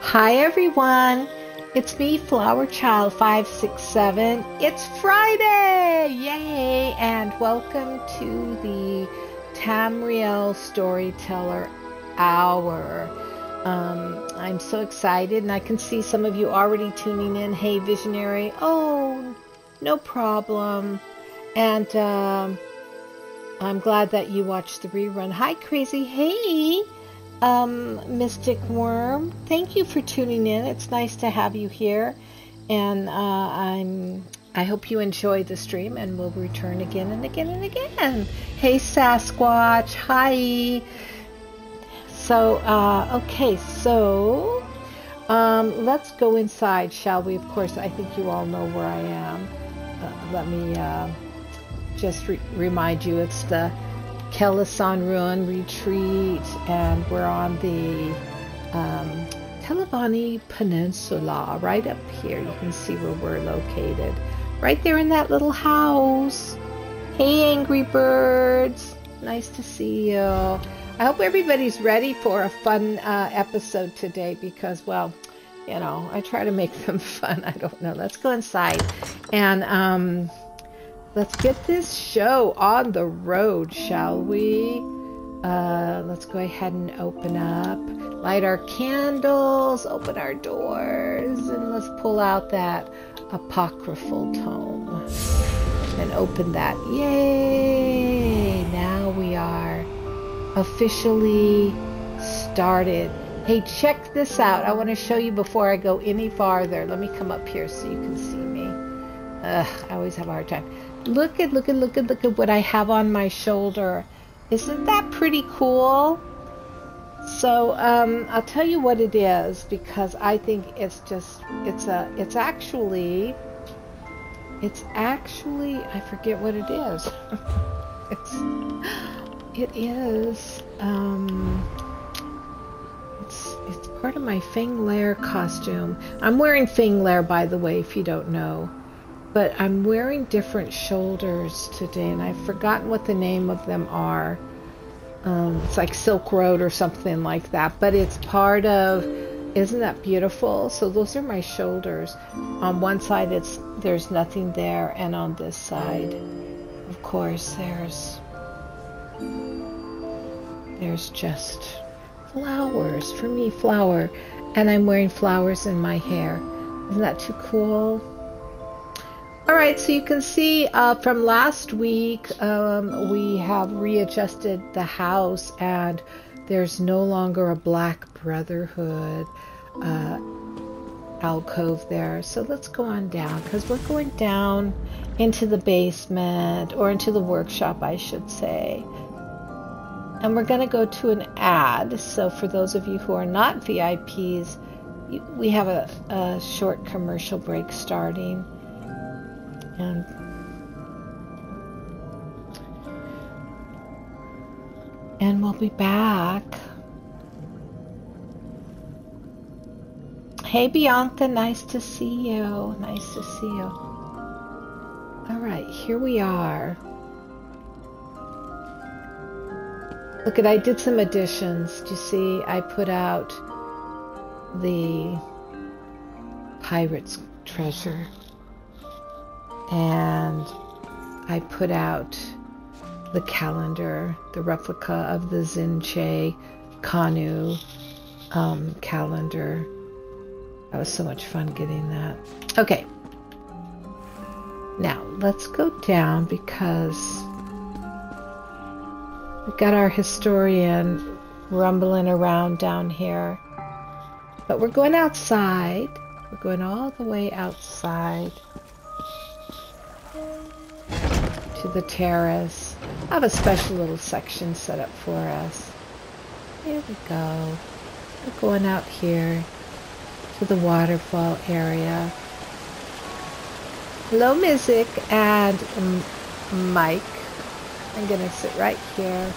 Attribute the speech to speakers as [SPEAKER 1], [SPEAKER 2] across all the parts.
[SPEAKER 1] Hi everyone, it's me, Flower Child 567. It's Friday! Yay! And welcome to the Tamriel Storyteller Hour. I'm so excited, and I can see some of you already tuning in. Hey Visionary, oh, no problem. And I'm glad that you watched the rerun. Hi Crazy, hey! Mystic Worm, thank you for tuning in. It's nice to have you here, and I hope you enjoy the stream, and we'll return again and again and again. Hey Sasquatch, hi. So okay, so let's go inside, shall we? Of course, I think you all know where I am. Let me just remind you, it's the Khalisan Ruin Retreat, and we're on the Telebani Peninsula, right up here. You can see where we're located, right there in that little house. Hey Angry Birds, nice to see you. I hope everybody's ready for a fun episode today, because, well, you know, I try to make them fun. I don't know. Let's go inside and let's get this show on the road, shall we? Let's go ahead and open up, light our candles, open our doors, and let's pull out that apocryphal tome and open that. Yay! Now we are officially started. Hey, check this out. I want to show you before I go any farther. Let me come up here so you can see me. I always have a hard time. Look at what I have on my shoulder. Isn't that pretty cool? So I'll tell you what it is, because I think it's actually I forget what it is. It's part of my Fanglair costume. I'm wearing Fanglair, by the way, if you don't know. But I'm wearing different shoulders today, and I've forgotten what the name of them are. It's like Silk Road or something like that, but it's part of, isn't that beautiful? So those are my shoulders. On one side there's nothing there, and on this side, of course, there's just flowers. For me, flower. And I'm wearing flowers in my hair. Isn't that too cool? Alright, so you can see from last week, we have readjusted the house, and there's no longer a Black Brotherhood alcove there. So let's go on down, because we're going down into the basement, or into the workshop, I should say. And we're going to go to an ad. So for those of you who are not VIPs, we have a short commercial break starting. And we'll be back. Hey Bianca, nice to see you. Nice to see you. All right, here we are. Look, I did some additions. Do you see? I put out the Pirate's Treasure. And I put out the calendar, the replica of the Zinche Kanu calendar. That was so much fun getting that. Okay. Now, let's go down, because we got our historian rumbling around down here. But we're going outside. We're going all the way outside to the terrace. I have a special little section set up for us. Here we go. We're going out here to the waterfall area. Hello, Mizik and Mike. I'm gonna sit right here.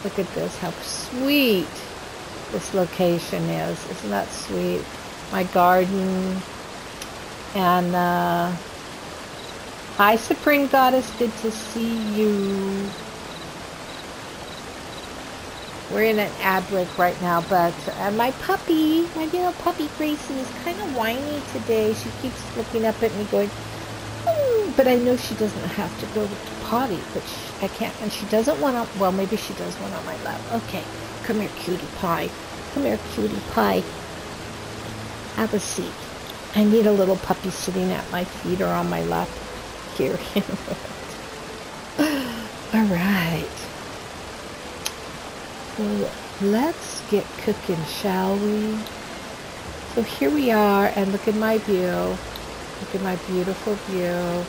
[SPEAKER 1] Look at this, how sweet this location is. Isn't that sweet? My garden. And hi, Supreme Goddess, good to see you. We're in an ad break right now, but my puppy, my little puppy Gracie, is kind of whiny today. She keeps looking up at me going, oh, but I know she doesn't have to go to potty, but I can't, and she doesn't want to, well, maybe she does want on my lap. Okay, come here, cutie pie. Come here, cutie pie. Have a seat. I need a little puppy sitting at my feet or on my lap. Here. All right. So let's get cooking, shall we? So here we are, and look at my view. Look at my beautiful view.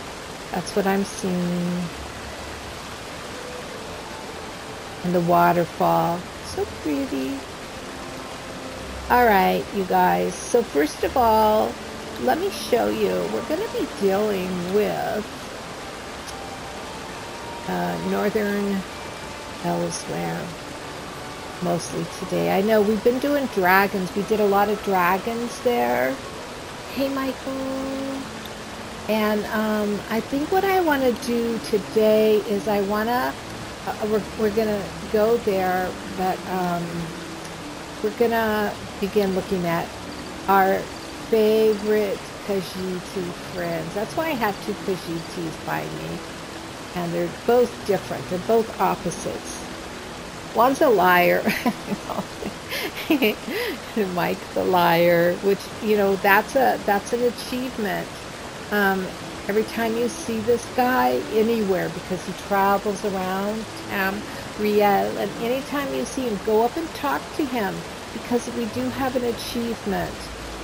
[SPEAKER 1] That's what I'm seeing. And the waterfall. So pretty. All right, you guys. So first of all, let me show you. We're going to be dealing with northern Elsweyr mostly today. I know we've been doing dragons. We did a lot of dragons there. Hey, Michael. And I think what I want to do today is I want to, we're going to go there, but we're going to begin looking at our favorite Khajiit friends. That's why I have two Khajiits by me. And they're both different. They're both opposites. One's a liar. Mike the liar, which, you know, that's an achievement. Every time you see this guy anywhere, because he travels around Tamriel, and anytime you see him, go up and talk to him, because we do have an achievement.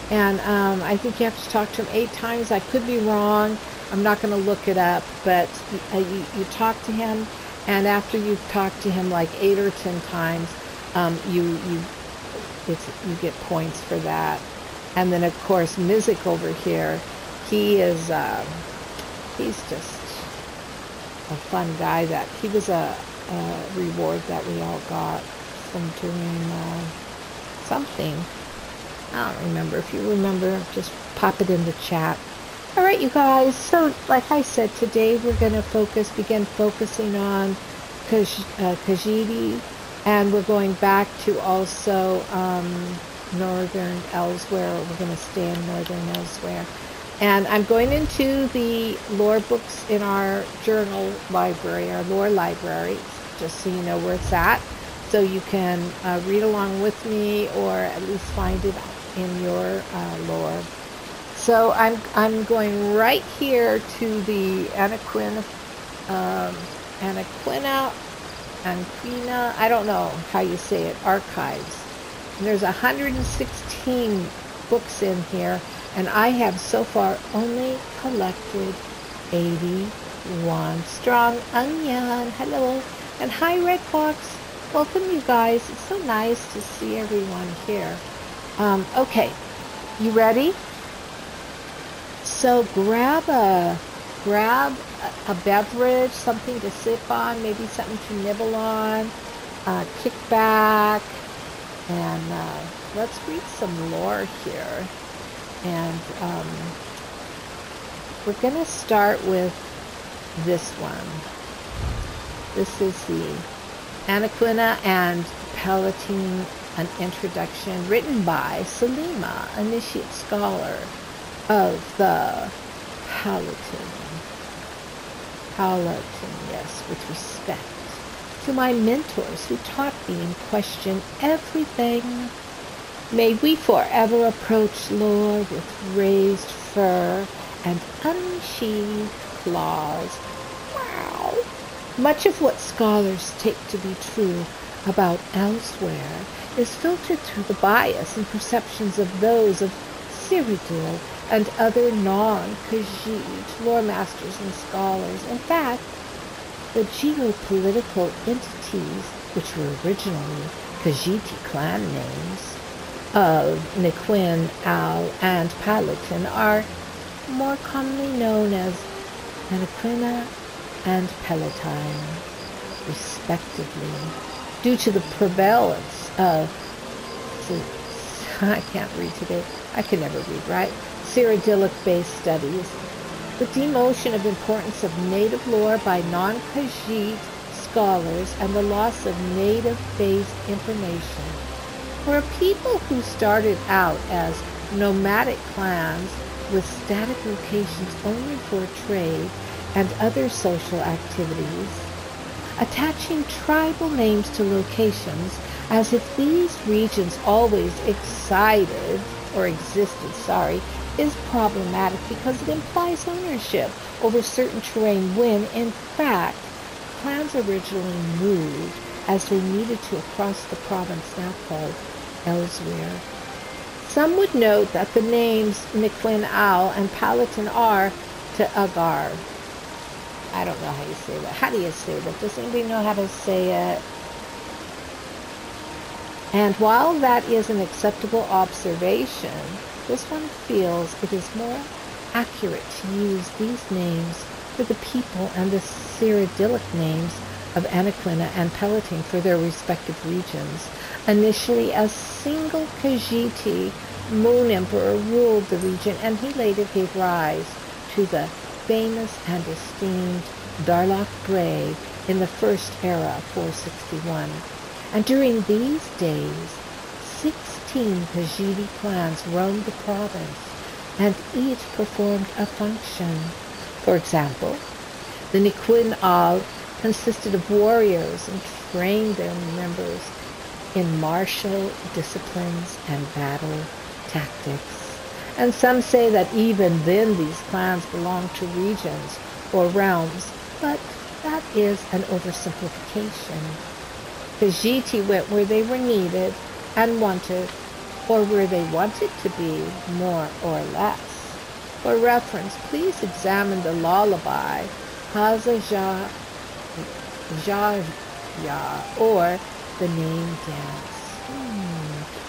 [SPEAKER 1] And I think you have to talk to him 8 times. I could be wrong. I'm not going to look it up, but you talk to him, and after you've talked to him like 8 or 10 times, you get points for that. And then of course Mizik over here, he is he's just a fun guy. That he was a reward that we all got from doing something. I don't remember. If you remember, just pop it in the chat. All right, you guys. So, like I said, today we're going to begin focusing on Khajiit, and we're going back to also northern Elsweyr. We're going to stay in northern Elsweyr. And I'm going into the lore books in our journal library, our lore library, just so you know where it's at. So you can read along with me, or at least find it in your lore. So I'm going right here to the Anequina, I don't know how you say it, archives. And there's 116 books in here, and I have so far only collected 81. Strong Onion, hello, and hi Red Fox. Welcome, you guys. It's so nice to see everyone here. Okay, you ready? So grab a beverage, something to sip on, maybe something to nibble on, kick back, and let's read some lore here. And we're going to start with this one. This is the Anequina and Pellitine, an introduction, written by Salima, initiate scholar of the Pellitine, yes, with respect to my mentors who taught me and questioned everything. May we forever approach lore with raised fur and unsheathed claws. Wow! Much of what scholars take to be true about Elsweyr is filtered through the bias and perceptions of those of Cyrodiil and other non-Khajiit lore masters and scholars. In fact, the geopolitical entities, which were originally Khajiiti clan names of Anequina, and Pellitine, are more commonly known as Anequina and Pellitine, respectively, due to the prevalence of, I can't read today, I can never read, right? Cyrodiilic-based studies, the demotion of importance of native lore by non-Khajiit scholars and the loss of native-based information. For a people who started out as nomadic clans with static locations only for trade and other social activities, attaching tribal names to locations as if these regions always existed, is problematic because it implies ownership over certain terrain when, in fact, clans originally moved as they needed to across the province now called Elsweyr. Some would note that the names Anequina and Pellitine are to Agar. I don't know how you say that. How do you say that? Does anybody know how to say it? And while that is an acceptable observation, this one feels it is more accurate to use these names for the people and the Cyrodiilic names of Anequina and Pellitine for their respective regions. Initially, a single Khajiit moon emperor ruled the region, and he later gave rise to the famous and esteemed Darloch Bray in the First Era, 461. And during these days, 16 Khajiit clans roamed the province, and each performed a function. For example, the Anequina consisted of warriors and trained their members in martial disciplines and battle tactics. And some say that even then these clans belonged to regions or realms, but that is an oversimplification. Khajiit went where they were needed and wanted, or where they wanted to be, more or less. For reference, please examine the lullaby Khajiit, or the name dance,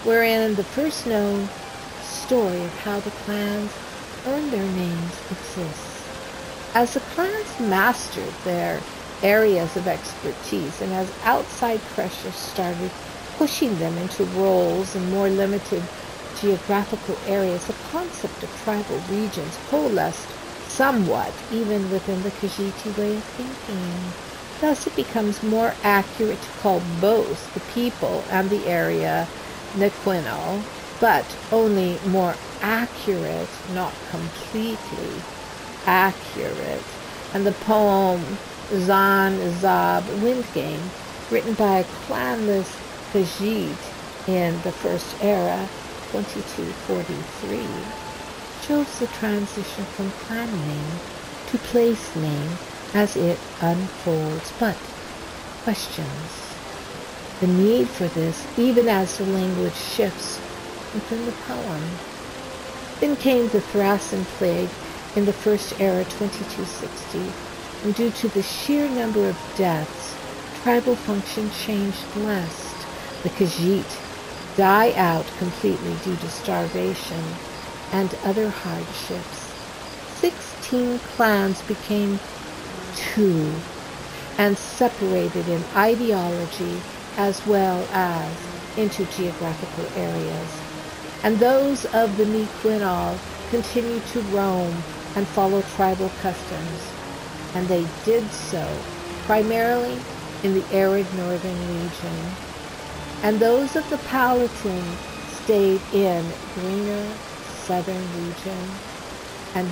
[SPEAKER 1] wherein the first known story of how the clans earned their names exists. As the clans mastered their areas of expertise, and as outside pressure started pushing them into roles in more limited geographical areas, the concept of tribal regions coalesced somewhat even within the Khajiit way of thinking. Thus it becomes more accurate to call both the people and the area Anequina, but only more accurate, not completely accurate. And the poem Zan Zab Wind Game, written by a clanless Khajiit in the First Era, 2243, shows the transition from clan name to place name as it unfolds, but questions the need for this even as the language shifts within the poem. Then came the Thracian plague in the First Era, 2260, and due to the sheer number of deaths, tribal function changed lest the Khajiit die out completely due to starvation and other hardships. 16 clans became 2 and separated in ideology as well as into geographical areas. And those of the Anequina continued to roam and follow tribal customs, and they did so primarily in the arid northern region. And those of the Pellitine stayed in greener southern region and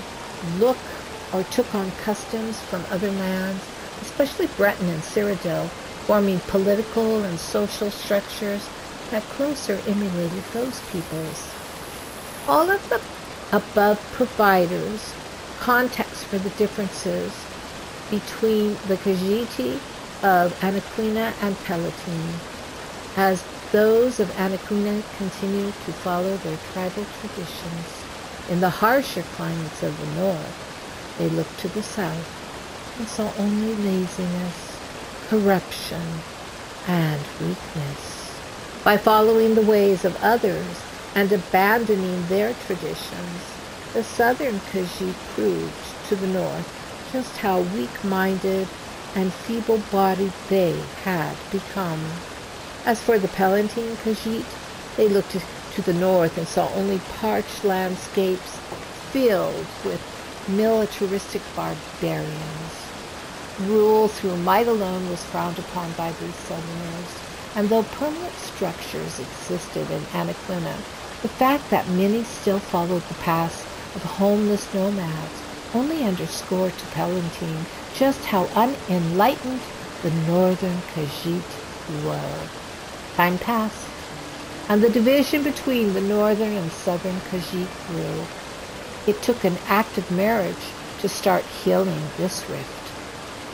[SPEAKER 1] took on customs from other lands, especially Breton and Cyrodiil, forming political and social structures that closer emulated those peoples. All of the above providers context for the differences between the Khajiit of Anequina and Pellitine, as those of Anequina continue to follow their tribal traditions. In the harsher climates of the north, they looked to the south and saw only laziness, corruption, and weakness. By following the ways of others and abandoning their traditions, the southern Khajiit proved to the north just how weak-minded and feeble-bodied they had become. As for the Pellitine Khajiit, they looked to the north and saw only parched landscapes filled with militaristic barbarians. Rule through might alone was frowned upon by these southerners, and though permanent structures existed in Anequina, the fact that many still followed the paths of homeless nomads only underscored to Pellitine just how unenlightened the northern Khajiit were. Time passed, and the division between the northern and southern Khajiit grew. It took an act of marriage to start healing this rift.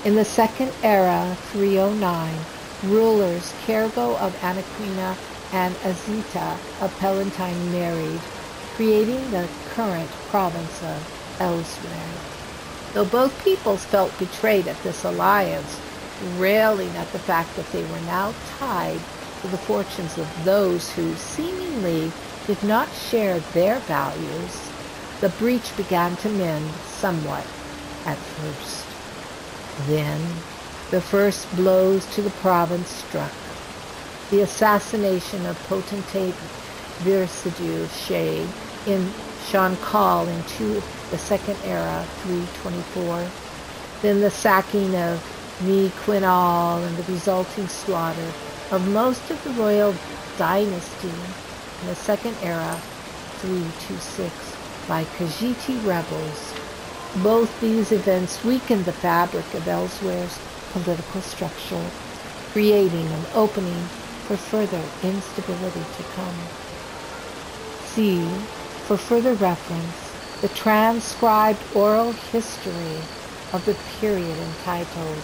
[SPEAKER 1] In the Second Era, 309, rulers Kergo of Anequina and Azita of Pellitine married, creating the current province of Elsweyr. Though both peoples felt betrayed at this alliance, railing at the fact that they were now tied to the fortunes of those who seemingly did not share their values, the breach began to mend somewhat at first. Then the first blows to the province struck. The assassination of potentate Virsidu Shade in Kail into the Second Era, 324. Then the sacking of Anequina and the resulting slaughter of most of the royal dynasty in the Second Era, 326, by Khajiit rebels. Both these events weakened the fabric of Elsweyr's political structure, creating an opening for further instability to come. See, for further reference, the transcribed oral history of the period entitled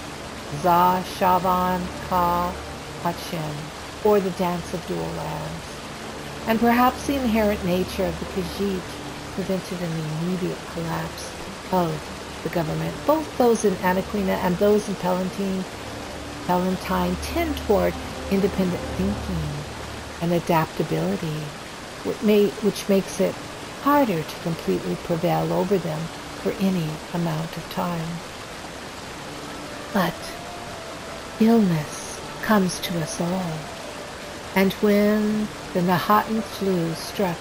[SPEAKER 1] Za Shaban Ka Achin, or the Dance of Dual Lands. And perhaps the inherent nature of the Khajiit prevented an immediate collapse of the government. Both those in Anequina and those in Pellitine tend toward independent thinking and adaptability, which makes it harder to completely prevail over them for any amount of time. But illness comes to us all, and when the Nahatan flu struck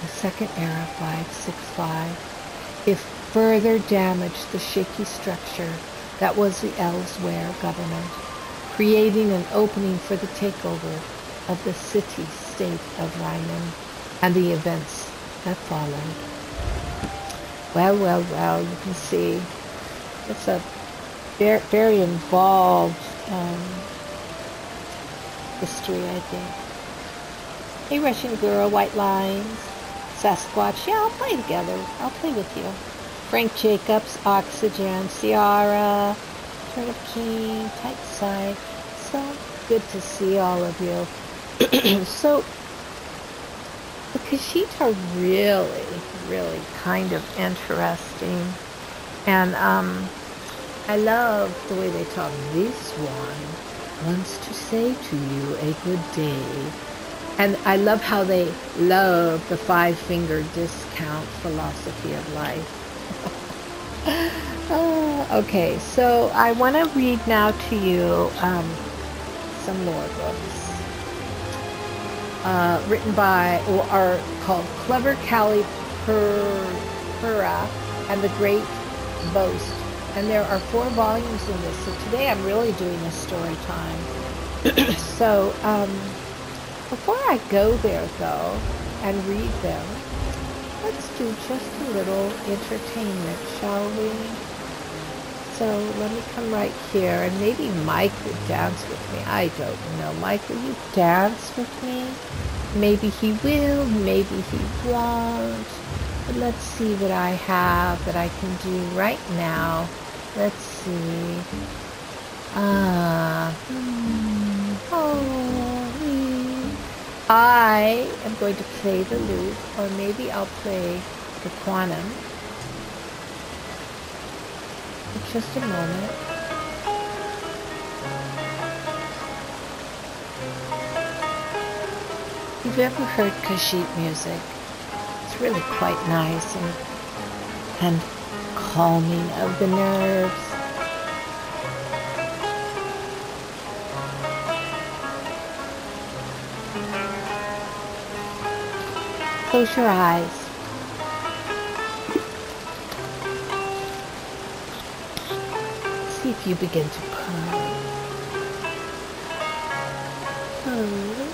[SPEAKER 1] the Second Era, 565, it further damaged the shaky structure that was the Elsweyr government, creating an opening for the takeover of the city-state of Ryman and the events that followed. Well, you can see it's a very involved history, I think. Hey, Russian girl, white lines, Sasquatch. Yeah, I'll play together. I'll play with you. Frank Jacobs, Oxygen, Ciara, Turnip King, Tight Side. So good to see all of you. So, the Khajiit are really kind of interesting. And I love the way they talk. This one wants to say to you a good day. And I love how they love the 5-finger discount philosophy of life. Okay, so I want to read now to you some lore books written by, or are called Clever Kail, Perva, and the Great Boast. And there are 4 volumes in this. So today I'm really doing a story time. So before I go there, though, and read them, let's do just a little entertainment, shall we? So let me come right here, and maybe Mike would dance with me. I don't know. Mike, will you dance with me? Maybe he will, maybe he won't. But let's see what I have that I can do right now. Let's see. I am going to play the lute, or maybe I'll play the quantum. Just a moment. If you've ever heard Khajiit music, it's really quite nice and calming of the nerves. Close your eyes. See if you begin to purr. Purr.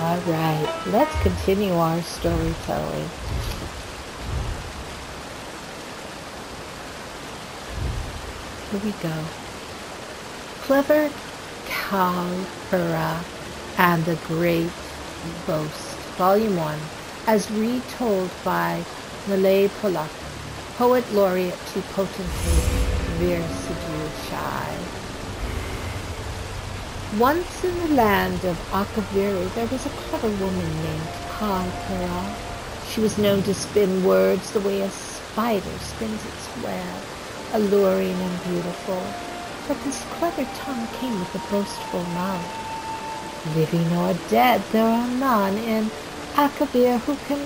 [SPEAKER 1] All right, let's continue our storytelling. Here we go. Clever Kail, Perva, and the Great Boast, Volume 1, as retold by Malay Polak, Poet Laureate to Potentate Vir Sidu Shai. Once in the land of Akaviri, there was a clever woman named Kail Perva. She was known to spin words the way a spider spins its web, alluring and beautiful. But this clever tongue came with a boastful mouth. Living or dead, there are none in Akavir who can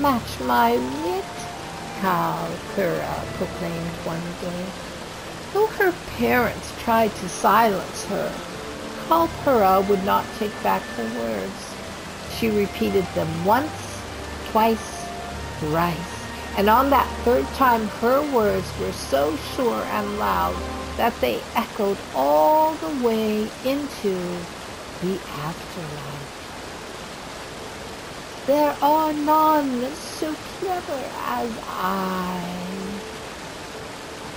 [SPEAKER 1] match my wit, Kail Perva proclaimed one day. Though her parents tried to silence her, Kail Perva would not take back her words. She repeated them once, twice, thrice, and on that third time her words were so sure and loud that they echoed all the way into the afterlife. There are none so clever as I.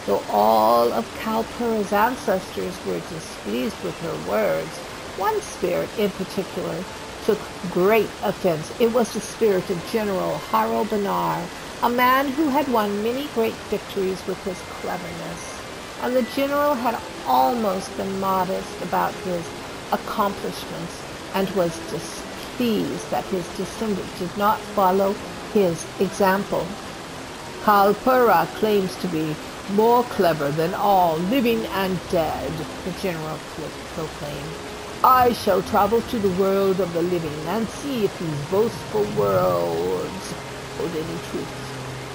[SPEAKER 1] Though all of Kail Perva's ancestors were displeased with her words, one spirit in particular took great offense. It was the spirit of General Haro Banar, a man who had won many great victories with his cleverness. And the general had almost been modest about his accomplishments and was displeased that his descendants did not follow his example. Kail Perva claims to be more clever than all, living and dead, the general proclaimed. I shall travel to the world of the living and see if these boastful words hold any truth.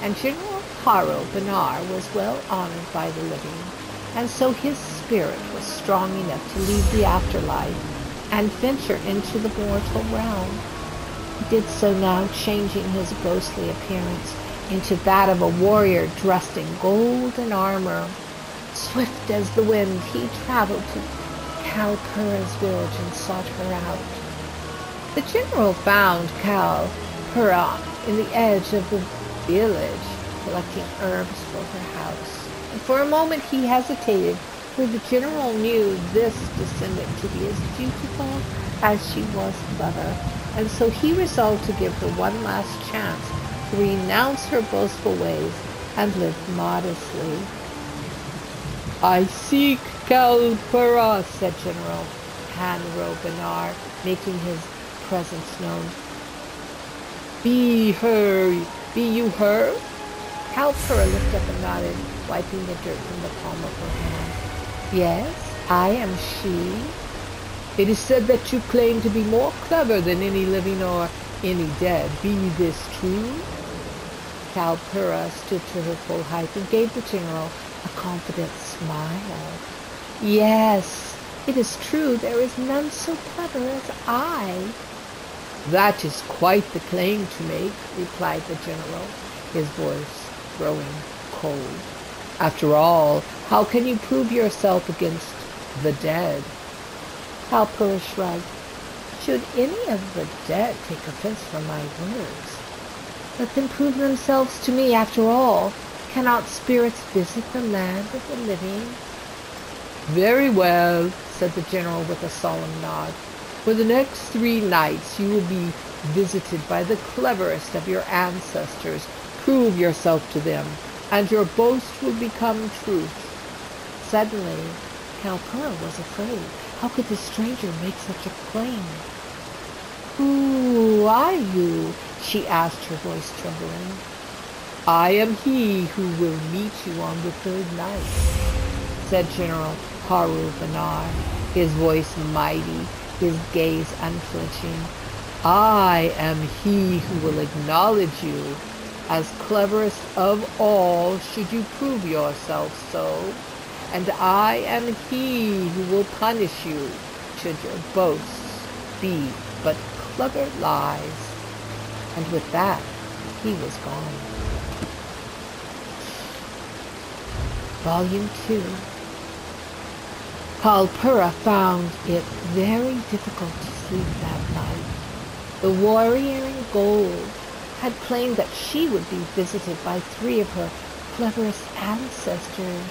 [SPEAKER 1] And General Haro Banar was well honored by the living, and so his spirit was strong enough to leave the afterlife and venture into the mortal realm. He did so now, changing his ghostly appearance into that of a warrior dressed in golden armor. Swift as the wind, he traveled to Kail Perva's village and sought her out. The general found Kail Perva in the edge of the village, collecting herbs for her house. And for a moment he hesitated, for the general knew this descendant to be as dutiful as she was clever, and so he resolved to give her one last chance to renounce her boastful ways and live modestly. I seek Kail Perva, said General Haro Banar, making his presence known. Be you her? Kail Perva looked up and nodded, wiping the dirt from the palm of her hand. Yes, I am she. It is said that you claim to be more clever than any living or any dead. Be this true? Kail Perva stood to her full height and gave the general a confident smile. Yes, it is true. There is none so clever as I. That is quite the claim to make, replied the general, his voice growing cold. After all, how can you prove yourself against the dead? Kail Perva shrugged. Should any of the dead take offense from my words, let them prove themselves to me. After all, cannot spirits visit the land of the living? Very well, said the general with a solemn nod. For the next 3 nights you will be visited by the cleverest of your ancestors. Prove yourself to them, and your boast will become truth. Suddenly, Kail Perva was afraid. How could the stranger make such a claim? Who are you? She asked, her voice trembling. I am he who will meet you on the 3rd night, said General Haro Banar, his voice mighty, his gaze unflinching. I am he who will acknowledge you as cleverest of all should you prove yourself so, and I am he who will punish you should your boasts be but clever lies. And with that, he was gone. Volume 2. Perva found it very difficult to sleep that night. The warrior in gold had claimed that she would be visited by 3 of her cleverest ancestors.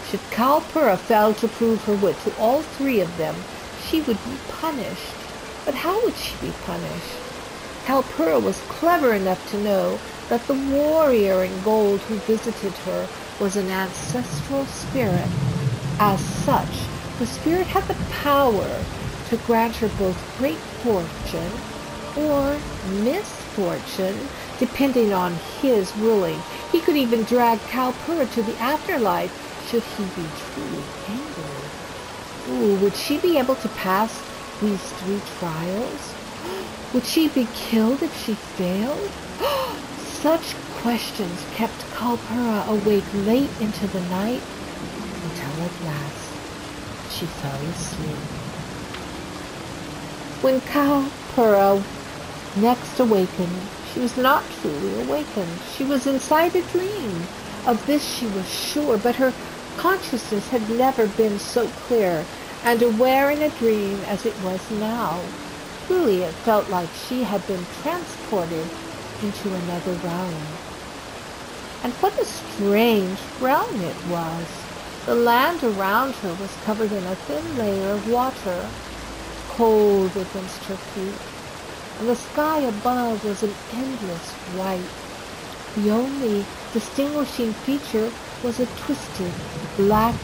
[SPEAKER 1] Should Perva fail to prove her wit to all 3 of them, she would be punished. But how would she be punished? Perva was clever enough to know that the warrior in gold who visited her was an ancestral spirit. As such, the spirit had the power to grant her both great fortune or misfortune, depending on his ruling. He could even drag Perva to the afterlife should he be truly angry. Ooh, would she be able to pass these 3 trials? Would she be killed if she failed? Such questions kept Perva awake late into the night, until at last she fell asleep. When Perva next awakened, she was not truly awakened. She was inside a dream. Of this she was sure, but her consciousness had never been so clear and aware in a dream as it was now. Truly, it felt like she had been transported into another realm. And what a strange realm it was. The land around her was covered in a thin layer of water, cold against her feet, and the sky above was an endless white. The only distinguishing feature was a twisted black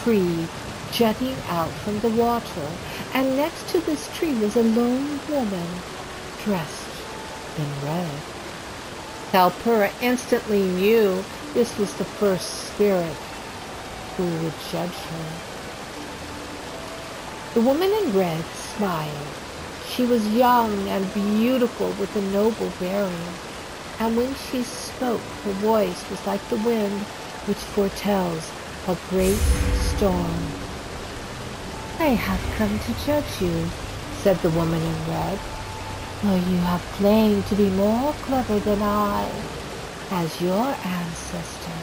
[SPEAKER 1] tree jutting out from the water, and next to this tree was a lone woman dressed in red. Perva instantly knew this was the first spirit who would judge her. The woman in red smiled. She was young and beautiful with a noble bearing, and when she spoke, her voice was like the wind which foretells a great storm. "I have come to judge you," said the woman in red. "Though you have claimed to be more clever than I, as your ancestor,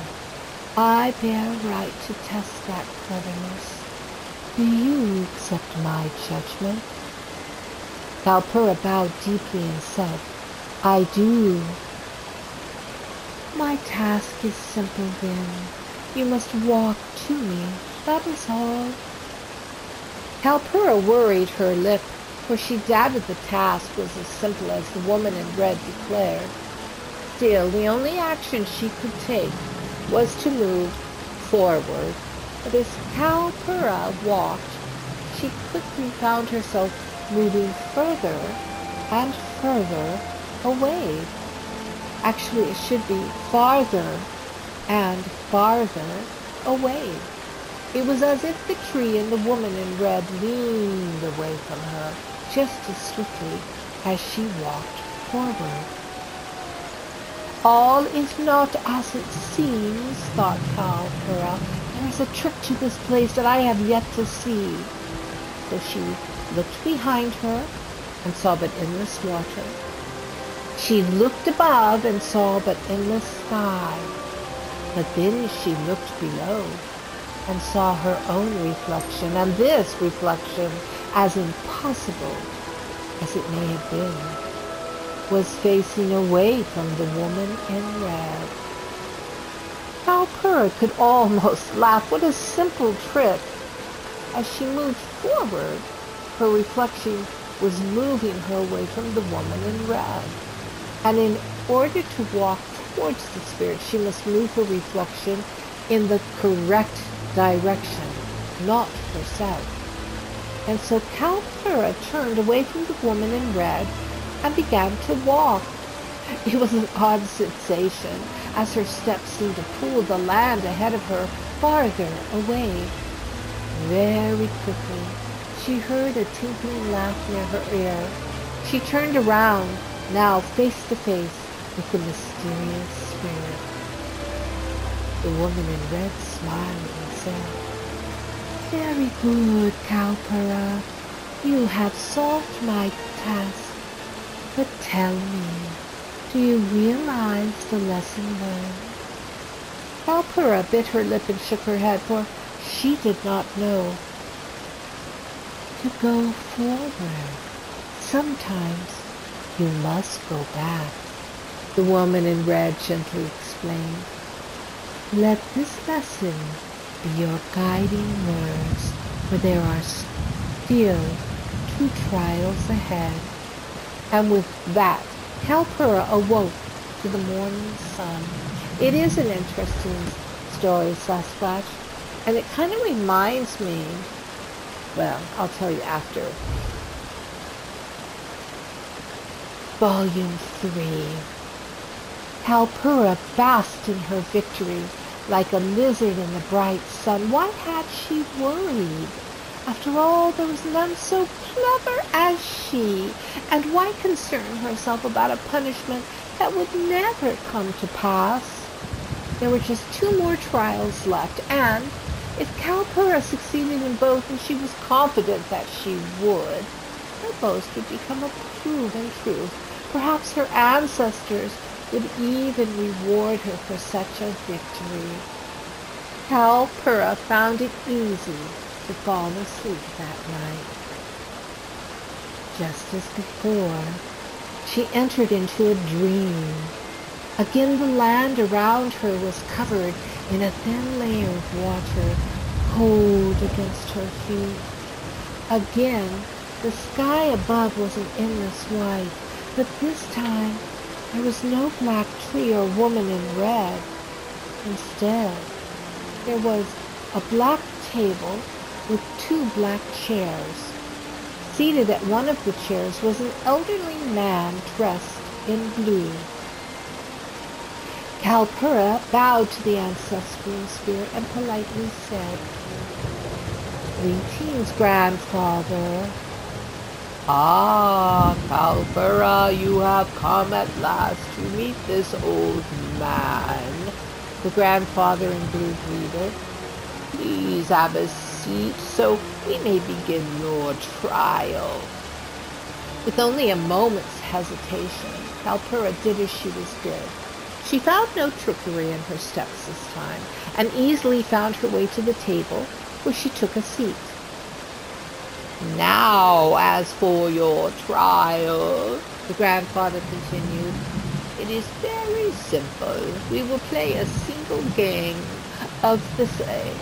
[SPEAKER 1] I bear right to test that cleverness. Do you accept my judgment?" Perva bowed deeply and said, "I do." "My task is simple then. You must walk to me, that is all." Perva worried her lip, for she doubted the task was as simple as the woman in red declared. Still, the only action she could take was to move forward. But as Perva walked, she quickly found herself moving further and further away. Actually, it should be farther and farther away. It was as if the tree and the woman in red leaned away from her just as swiftly as she walked forward. "All is not as it seems," thought Perva. "There is a trick to this place that I have yet to see." So she looked behind her and saw but endless water. She looked above and saw but endless sky. But then she looked below and saw her own reflection, and this reflection, as impossible as it may have been, was facing away from the woman in red. Perva could almost laugh. What a simple trick! As she moved forward, her reflection was moving her away from the woman in red. And in order to walk towards the spirit, she must move her reflection in the correct direction, not herself. And so Perva turned away from the woman in red and began to walk. It was an odd sensation, as her steps seemed to pull the land ahead of her farther away. Very quickly, she heard a tinkling laugh near her ear. She turned around, now face to face with the mysterious spirit. The woman in red smiled and said, "Very good, Perva. You have solved my task, but tell me, do you realize the lesson learned? Kalpura bit her lip and shook her head, for she did not know. To go forward, sometimes you must go back, the woman in red gently explained. Let this lesson be your guiding words, for there are still 2 trials ahead. And with that, Kalpura awoke to the morning sun. It is an interesting story, Sasquatch, and it kind of reminds me, well, I'll tell you after. Volume 3. Kalpura basked in her victory like a lizard in the bright sun. Why had she worried? After all, there was none so clever as she, and why concern herself about a punishment that would never come to pass? There were just 2 more trials left, and if Kalpura succeeded in both, and she was confident that she would, her boast would become a proven truth. Perhaps her ancestors would even reward her for such a victory. Kalpura found it easy to fall asleep that night. Just as before, she entered into a dream. Again, the land around her was covered in a thin layer of water, cold against her feet. Again, the sky above was an endless white, but this time there was no black tree or woman in red. Instead, there was a black table with 2 black chairs. Seated at one of the chairs was an elderly man dressed in blue. Kalpura bowed to the ancestral spirit and politely said, Greetings, grandfather. Ah, Kalpura, you have come at last to meet this old man, the grandfather in blue greeted. Please have a seat so we may begin your trial. With only a moment's hesitation, Kalpura did as she was bid. She found no trickery in her steps this time, and easily found her way to the table, where she took a seat. Now, as for your trial, the grandfather continued, it is very simple. We will play a single game of the same,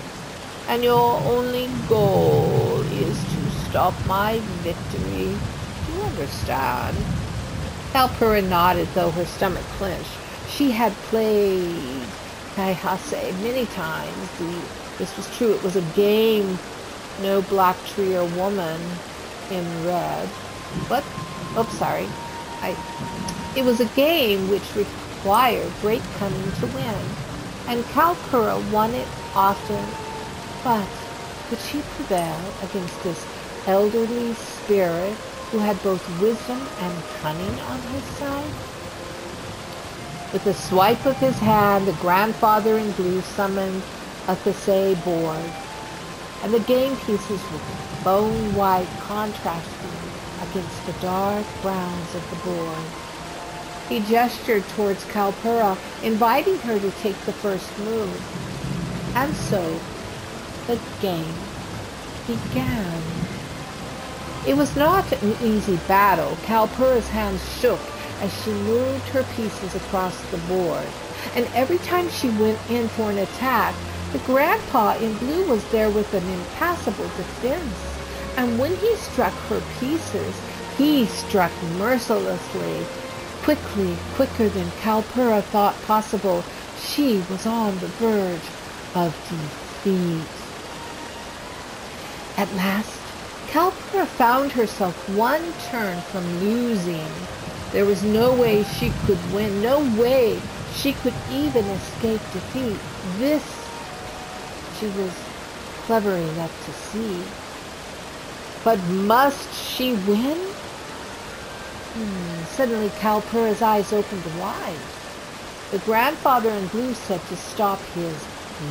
[SPEAKER 1] and your only goal is to stop my victory. Do you understand? Kalpura nodded, though her stomach clenched. She had played Khajiit many times. This was true. It was a game, no black tree or woman in red. But, it was a game which required great cunning to win. And Kalpura won it often. But could she prevail against this elderly spirit who had both wisdom and cunning on his side? With a swipe of his hand, the grandfather in blue summoned a Khajiit board, and the game pieces were bone white, contrasting against the dark browns of the board. He gestured towards Kalpura, inviting her to take the first move. And so, the game began. It was not an easy battle. Kalpura's hands shook as she moved her pieces across the board, and every time she went in for an attack, the grandpa in blue was there with an impassable defense, and when he struck her pieces, he struck mercilessly, quicker than Kalpura thought possible. She was on the verge of defeat. At last, Kalpura found herself one turn from losing. There was no way she could win, no way she could even escape defeat. This she was clever enough to see. But must she win? Suddenly Kalpura's eyes opened wide. The grandfather in blue said to stop his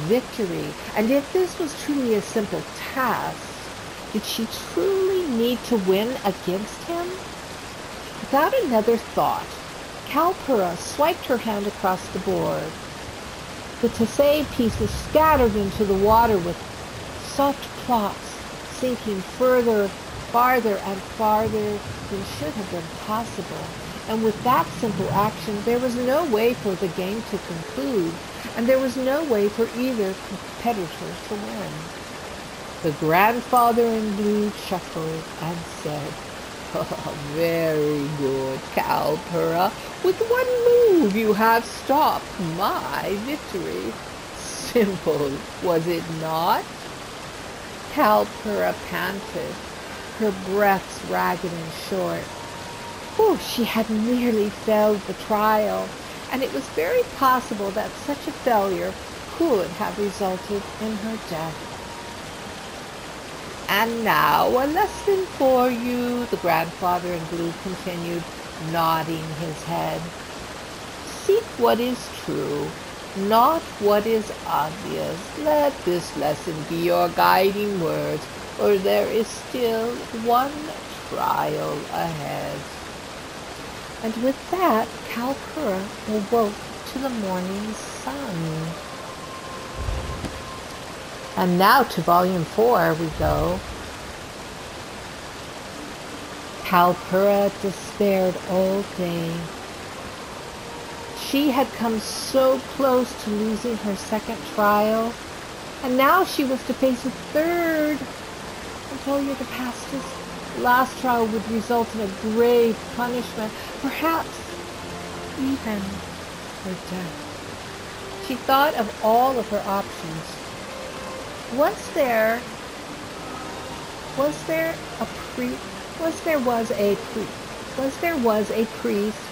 [SPEAKER 1] victory, and if this was truly a simple task, Did she truly need to win against him? Without another thought, Kalpura swiped her hand across the board. The Tesei pieces scattered into the water with soft plops, sinking farther and farther than should have been possible. And with that simple action, there was no way for the game to conclude, and there was no way for either competitor to win. The grandfather in blue chuckled and said, "Oh, very good, Kalpura. With one move you have stopped my victory. Simple, was it not?" Kalpura panted, her breaths ragged and short. Oh, she had nearly failed the trial, and it was very possible that such a failure could have resulted in her death. "And now a lesson for you," the grandfather in blue continued, nodding his head. "Seek what is true, not what is obvious. Let this lesson be your guiding words, for there is still one trial ahead." And with that, Kalpura awoke to the morning sun. And now to Volume 4 we go. Kalpura despaired all day. She had come so close to losing her second trial, and now she was to face a third. I told you the last trial would result in a grave punishment, perhaps even her death. She thought of all of her options. Was there a priest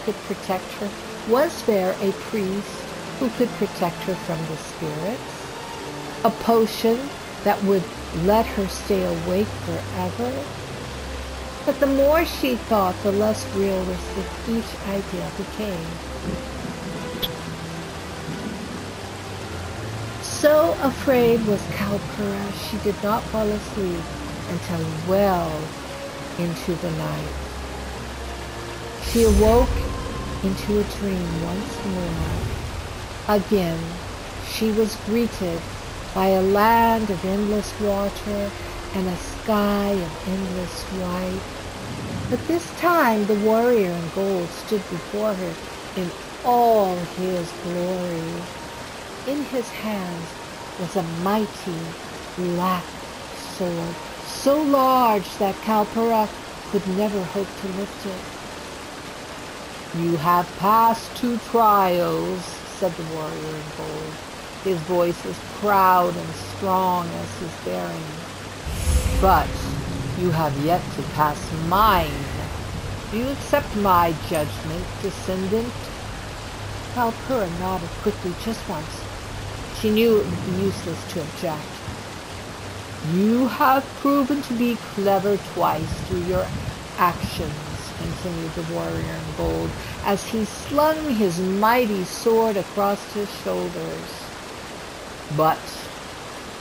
[SPEAKER 1] who could protect her? Was there a priest who could protect her from the spirits? A potion that would let her stay awake forever? But the more she thought, the less realistic each idea became. So afraid was Kalpura, she did not fall asleep until well into the night. She awoke into a dream once more. Again, she was greeted by a land of endless water and a sky of endless white. But this time the warrior in gold stood before her in all his glory. In his hands was a mighty black sword, so large that Kalpura could never hope to lift it. "You have passed 2 trials," said the warrior in gold. His voice was proud and strong as his bearing. "But you have yet to pass mine. Do you accept my judgment, descendant?" Kalpura nodded quickly just once. She knew it would be useless to object. "You have proven to be clever twice through your actions," continued the warrior in gold, as he slung his mighty sword across his shoulders. "But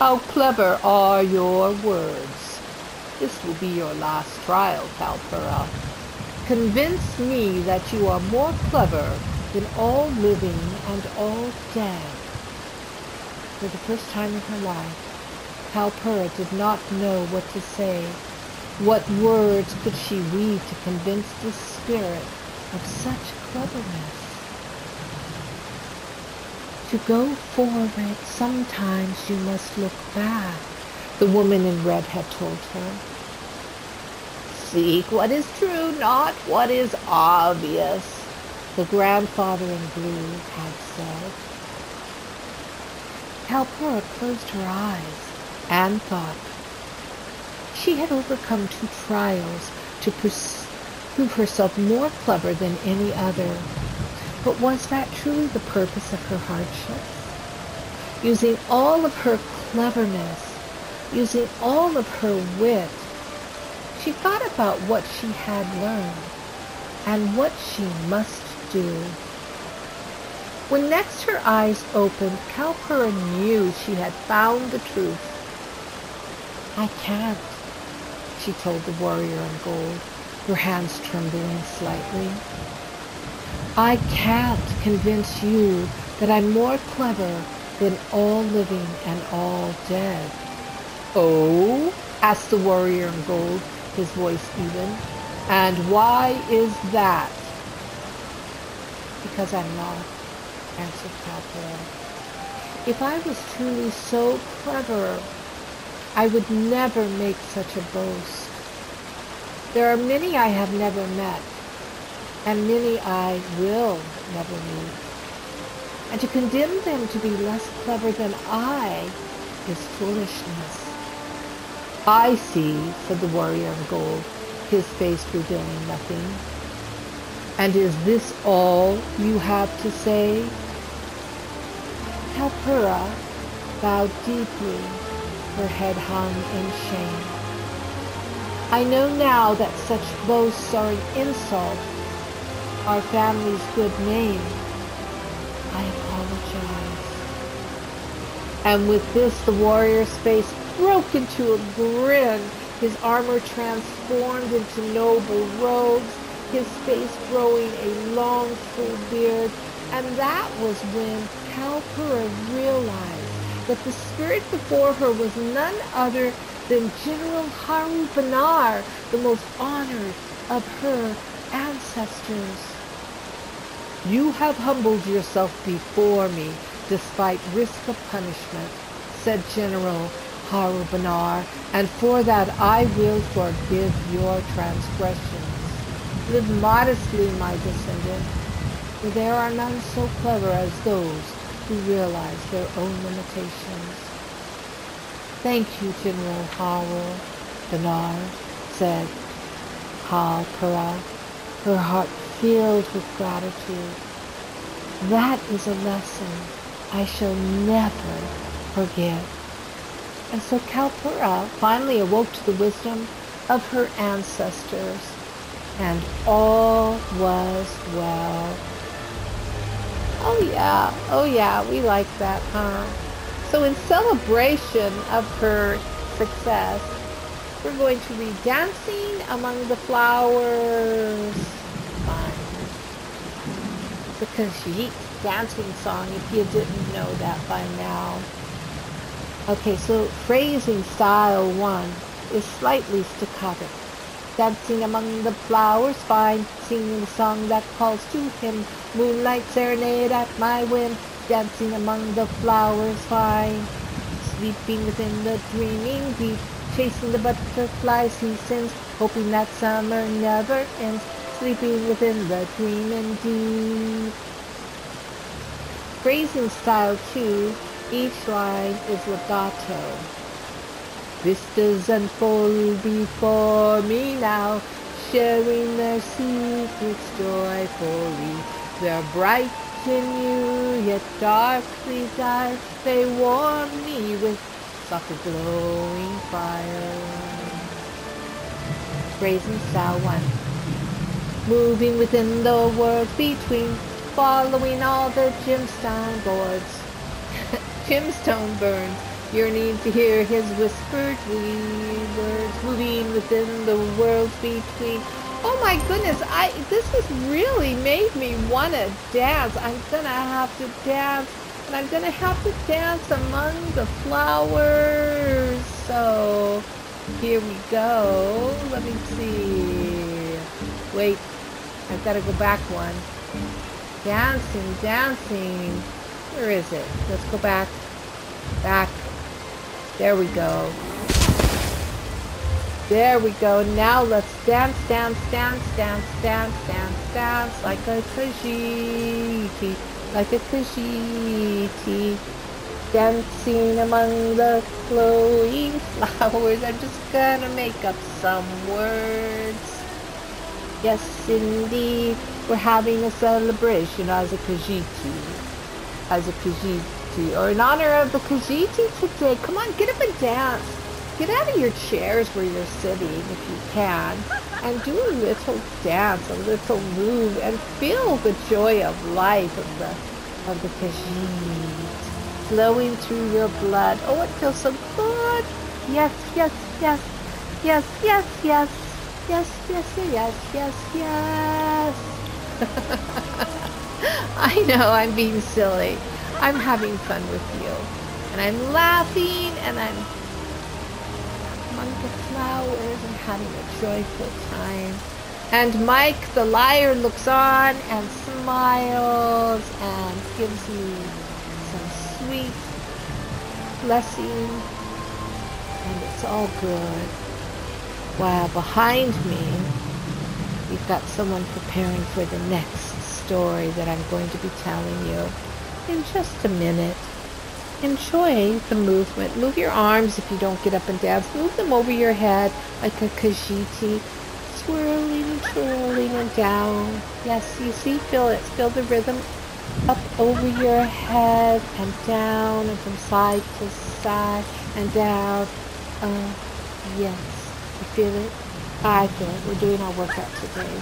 [SPEAKER 1] how clever are your words? This will be your last trial, Kalpura. Convince me that you are more clever than all living and all dead." For the first time in her life, Kalpura did not know what to say. What words could she weave to convince this spirit of such cleverness? "To go forward, sometimes you must look back," the woman in red had told her. "Seek what is true, not what is obvious," the grandfather in blue had said. Kalpura closed her eyes and thought. She had overcome 2 trials to prove herself more clever than any other. But was that truly the purpose of her hardships? Using all of her cleverness, using all of her wit, she thought about what she had learned and what she must do. When next her eyes opened, Kalpura knew she had found the truth. "I can't. she told the warrior in gold, her hands trembling slightly. I can't convince you that I'm more clever than all living and all dead. Oh? Asked the warrior in gold, his voice even. And why is that? Because I'm not, answered Tamriel. If I was truly so clever, I would never make such a boast. There are many I have never met, and many I will never meet. And to condemn them to be less clever than I is foolishness. I see, said the warrior in gold, his face revealing nothing. And is this all you have to say? Perva bowed deeply, her head hung in shame. I know now that such boasts are an insult, our family's good name. I apologize. And with this, the warrior's face broke into a grin, his armor transformed into noble robes, his face growing a long full beard, and that was when Perva realized that the spirit before her was none other than General Banar, the most honored of her ancestors. You have humbled yourself before me, despite risk of punishment, said General Banar, and for that I will forgive your transgressions. Live modestly, my descendant, for there are none so clever as those who realize their own limitations. Thank you, General Banar, said Perva, her heart filled with gratitude. That is a lesson I shall never forget. And so Perva finally awoke to the wisdom of her ancestors, and all was well. Oh yeah, we like that, huh? So in celebration of her success, we're going to read Dancing Among the Flowers. Fun. The Khajiit dancing song, if you didn't know that by now. Okay, so phrasing style 1 is slightly staccato. Dancing among the flowers fine, singing the song that calls to him, moonlight serenade at my whim, dancing among the flowers fine, sleeping within the dreaming deep, chasing the butterflies he sends, hoping that summer never ends, sleeping within the dreaming deep. Phrasing style 2, each line is legato. Vistas unfold before me now, sharing their secrets joyfully. They're bright in you, yet darkly dark. They warm me with softly glowing fire. Phrasing style 1. Moving within the worlds between, following all the gemstone boards. Gemstone burns, yearning to hear his whispered words, moving within the worlds between. Oh my goodness, this has really made me want to dance. I'm gonna have to dance, and I'm gonna have to dance among the flowers. So here we go. Let me see. Wait, I've got to go back one. Dancing. Where is it? Let's go back. There we go. Now let's dance like a Khajiit. Dancing among the glowing flowers. I'm just gonna make up some words. Yes, indeed, we're having a celebration as a Khajiit, or in honor of the Khajiit today. Come on, get up and dance. Get out of your chairs where you're sitting if you can, and do a little dance, a little move, and feel the joy of life of the Khajiit flowing through your blood. Oh, it feels so good. Yes. Yes, yes, yes. Yes, yes, yes, yes, yes. I know I'm being silly. I'm having fun with you. And I'm laughing and I'm among the flowers and having a joyful time. And Mike the liar looks on and smiles and gives me some sweet blessing. And it's all good. While behind me, we've got someone preparing for the next story that I'm going to be telling you in just a minute. Enjoy the movement. Move your arms if you don't get up and dance. Move them over your head like a Khajiit, swirling and twirling and down. Yes, you see, feel it. Feel the rhythm up over your head and down and from side to side and down. Yes. You feel it? I feel it. We're doing our workout today.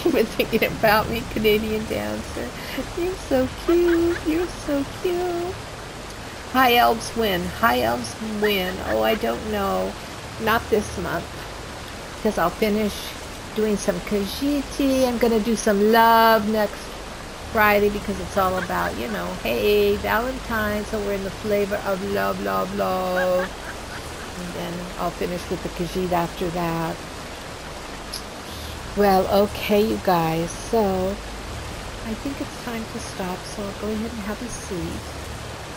[SPEAKER 1] You've been thinking about me, Canadian dancer. You're so cute. You're so cute. High elves win. High elves win. Oh, I don't know. Not this month. Because I'll finish doing some Khajiit. I'm going to do some love next Friday because it's all about, you know, hey, Valentine's. So we're in the flavor of love, love, love. And then I'll finish with the Khajiit after that. Well, okay, you guys, so I think it's time to stop, so I'll go ahead and have a seat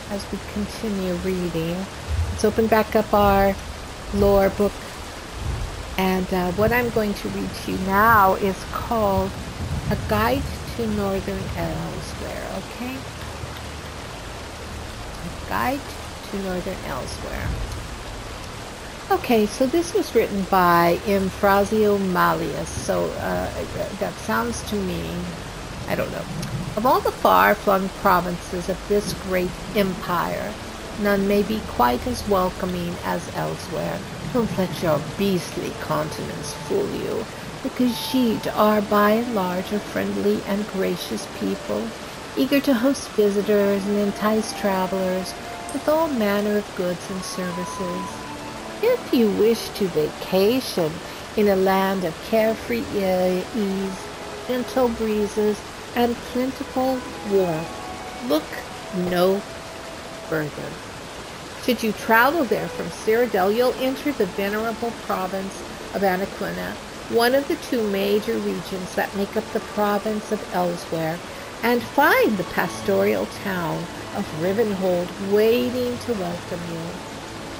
[SPEAKER 1] as we continue reading. Let's open back up our lore book, and what I'm going to read to you now is called A Guide to Northern Elsweyr, okay? A Guide to Northern Elsweyr. Okay, so this was written by Imfrazio Malleus, so that sounds to me, I don't know. Of all the far-flung provinces of this great empire, none may be quite as welcoming as Elsweyr. Don't let your beastly countenance fool you. The Khajiit are by and large a friendly and gracious people, eager to host visitors and entice travelers with all manner of goods and services. If you wish to vacation in a land of carefree ease, gentle breezes, and plentiful warmth, look no further. Should you travel there from Cyrodiil, you'll enter the venerable province of Anequina, one of the two major regions that make up the province of Elsweyr, and find the pastoral town of Rivenhold waiting to welcome you.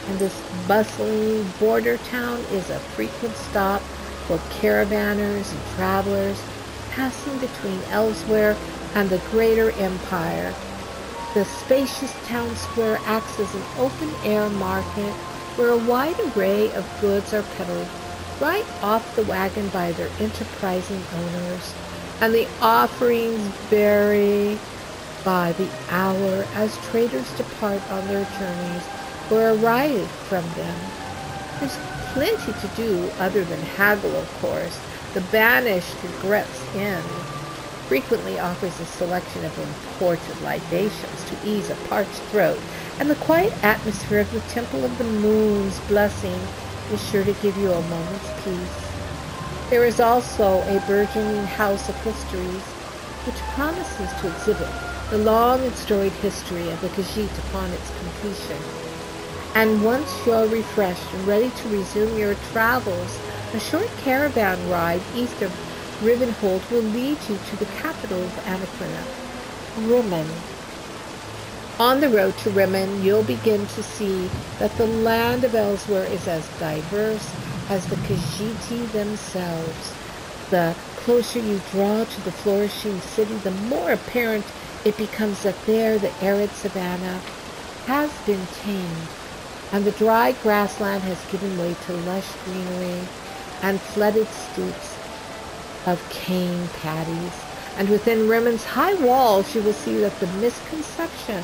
[SPEAKER 1] And this bustling border town is a frequent stop for caravanners and travelers passing between Elsweyr and the greater empire. The spacious town square acts as an open-air market where a wide array of goods are peddled right off the wagon by their enterprising owners, and the offerings vary by the hour as traders depart on their journeys or arrive from them. There's plenty to do other than haggle, of course. The banished Regret's Inn frequently offers a selection of imported libations to ease a parched throat, and the quiet atmosphere of the Temple of the Moon's blessing is sure to give you a moment's peace. There is also a burgeoning house of histories, which promises to exhibit the long and storied history of the Khajiit upon its completion. And once you're refreshed and ready to resume your travels, a short caravan ride east of Rivenhold will lead you to the capital of Anequina, Rimmon. On the road to Rimmon, you'll begin to see that the land of Elsweyr is as diverse as the Khajiit themselves. The closer you draw to the flourishing city, the more apparent it becomes that there the arid savanna has been tamed, and the dry grassland has given way to lush greenery and flooded stoops of cane paddies. And within Rimmon's high walls you will see that the misconception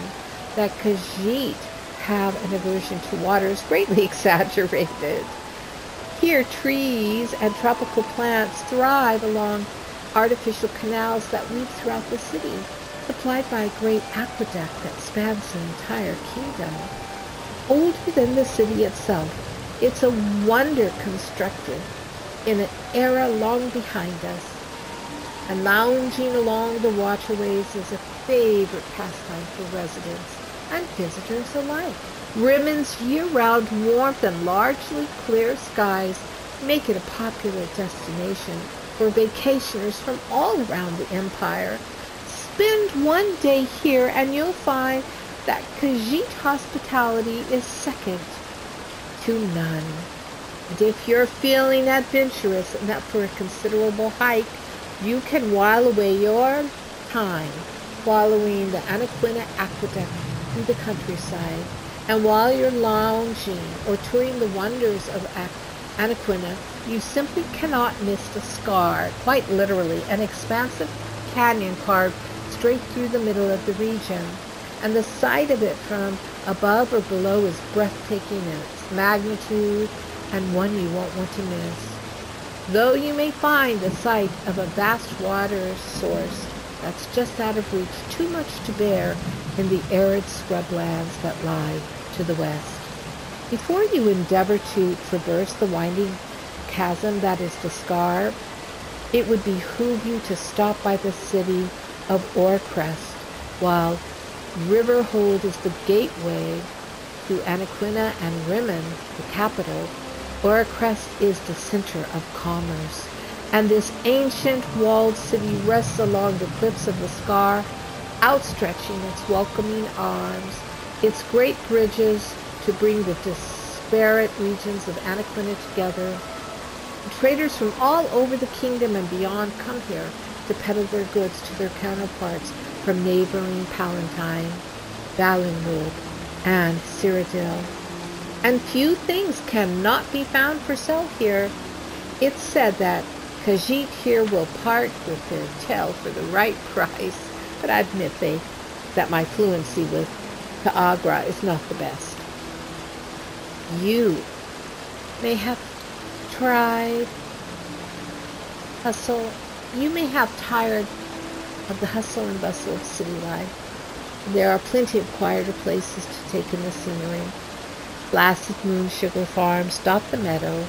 [SPEAKER 1] that Khajiit have an aversion to water is greatly exaggerated. Here trees and tropical plants thrive along artificial canals that weave throughout the city, supplied by a great aqueduct that spans the entire kingdom. older than the city itself. It's a wonder constructed in an era long behind us, and lounging along the waterways is a favorite pastime for residents and visitors alike. Rimmond's year-round warmth and largely clear skies make it a popular destination for vacationers from all around the empire. Spend one day here and you'll find that Khajiit hospitality is second to none. And if you're feeling adventurous and up for a considerable hike, you can while away your time following the Anequina aqueduct through the countryside. And while you're lounging or touring the wonders of Anequina, you simply cannot miss the scar, quite literally, an expansive canyon carved straight through the middle of the region. And the sight of it from above or below is breathtaking in its magnitude, and one you won't want to miss. Though you may find the sight of a vast water source that's just out of reach, too much to bear in the arid scrublands that lie to the west. Before you endeavor to traverse the winding chasm that is the scar, it would behoove you to stop by the city of Orcrest, while Riverhold is the gateway to Anequina and Rimmond, the capital. Orcrest is the center of commerce, and this ancient walled city rests along the cliffs of the scar, outstretching its welcoming arms, its great bridges to bring the disparate regions of Anequina together. Traders from all over the kingdom and beyond come here to peddle their goods to their counterparts from neighboring Pellitine, Valenwood, and Cyrodiil. And few things cannot be found for sale here. It's said that Khajiit here will part with their tail for the right price, but I admit that my fluency with Kaagra is not the best. You may have tried hustle. You may have tired of the hustle and bustle of city life. There are plenty of quieter places to take in the scenery. Blasted Moon Sugar Farms dot the meadows,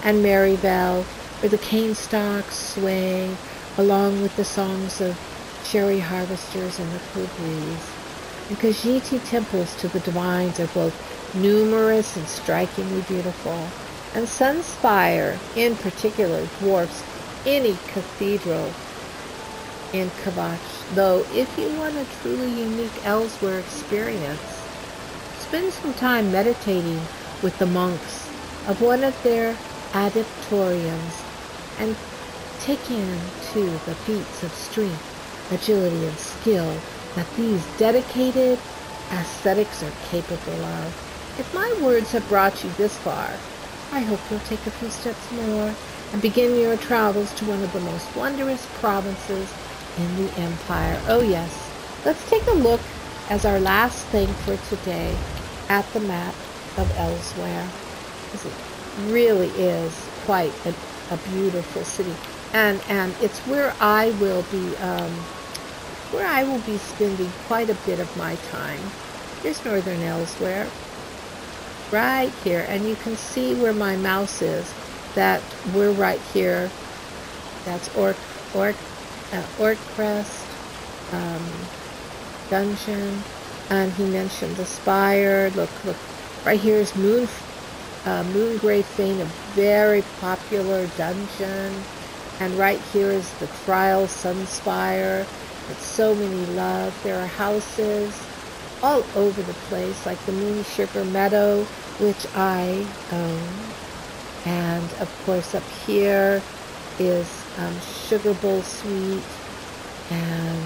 [SPEAKER 1] and Maryvale, where the cane stalks sway along with the songs of cherry harvesters in the cool breeze. And Khajiiti temples to the divines are both numerous and strikingly beautiful, and Sunspire, in particular, dwarfs any cathedral in Kavash, though if you want a truly unique Elsweyr experience, spend some time meditating with the monks of one of their adeptoriums and take in, too, the feats of strength, agility, and skill that these dedicated ascetics are capable of. If my words have brought you this far, I hope you'll take a few steps more and begin your travels to one of the most wondrous provinces in the Empire. Oh yes, let's take a look as our last thing for today at the map of Elsweyr. It really is quite a beautiful city, and it's where I will be spending quite a bit of my time. Here's northern Elsweyr, right here, and you can see where my mouse is, that we're right here. That's Orcrest dungeon, and he mentioned the spire. Look, right here is Moongrave Fane, a very popular dungeon, and right here is the Trial Sunspire that so many love. There are houses all over the place, like the Moon Sugar Meadow, which I own, and of course up here is Sugar Bowl Suite, and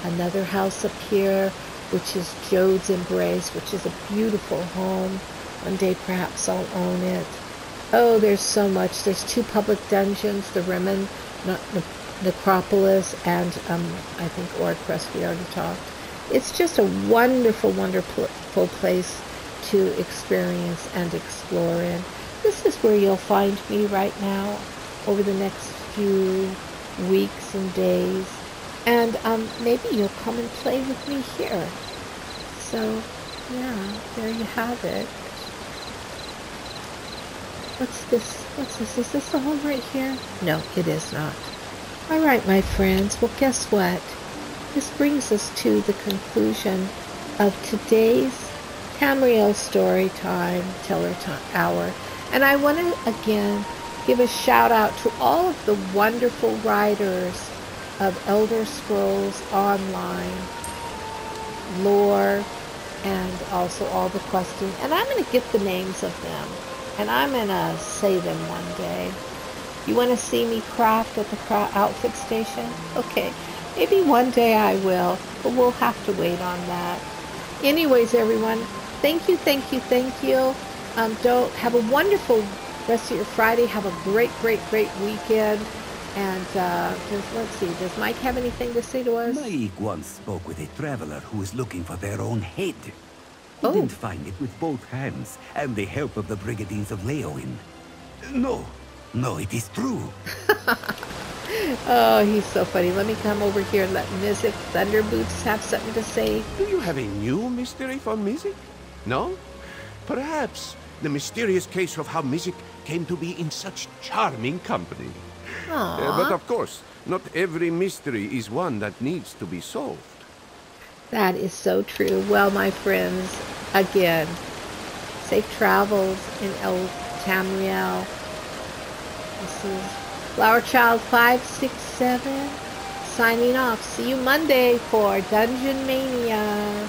[SPEAKER 1] another house up here, which is Jode's Embrace, which is a beautiful home. One day perhaps I'll own it. Oh, there's so much. There's 2 public dungeons, the Rimmond Necropolis, and I think Orcrest we already talked. It's just a wonderful, wonderful place to experience and explore in. This is where you'll find me right now over the next few weeks and days, and maybe you'll come and play with me here. So yeah, there you have it. What's this? What's this? Is this the home right here? No, it is not. All right, my friends. Well, guess what? This brings us to the conclusion of today's Tamriel story time, teller hour. And I want to, again, give a shout out to all of the wonderful writers of Elderscrolls Online, lore, and also all the questing. And I'm going to get the names of them, and I'm going to say them one day. You want to see me craft at the outfit station? Okay, maybe one day I will, but we'll have to wait on that. Anyways, everyone, thank you. Don't have a wonderful rest of your Friday. Have a great weekend. And let's see, does Mike have anything to say to us?
[SPEAKER 2] Mike once spoke with a traveler who was looking for their own head. He didn't find it with both hands and the help of the Brigadines of Leoin. No, it is true.
[SPEAKER 1] Oh, he's so funny. Let me come over here and let Mizik Thunderboots have something to say.
[SPEAKER 3] Do you have a new mystery for Mizik? No? Perhaps the mysterious case of how Mizik came to be in such charming company. But of course, not every mystery is one that needs to be solved.
[SPEAKER 1] That is so true. Well, my friends, again, safe travels in Tamriel. This is Flower Child 567 signing off. See you Monday for Dungeon Mania.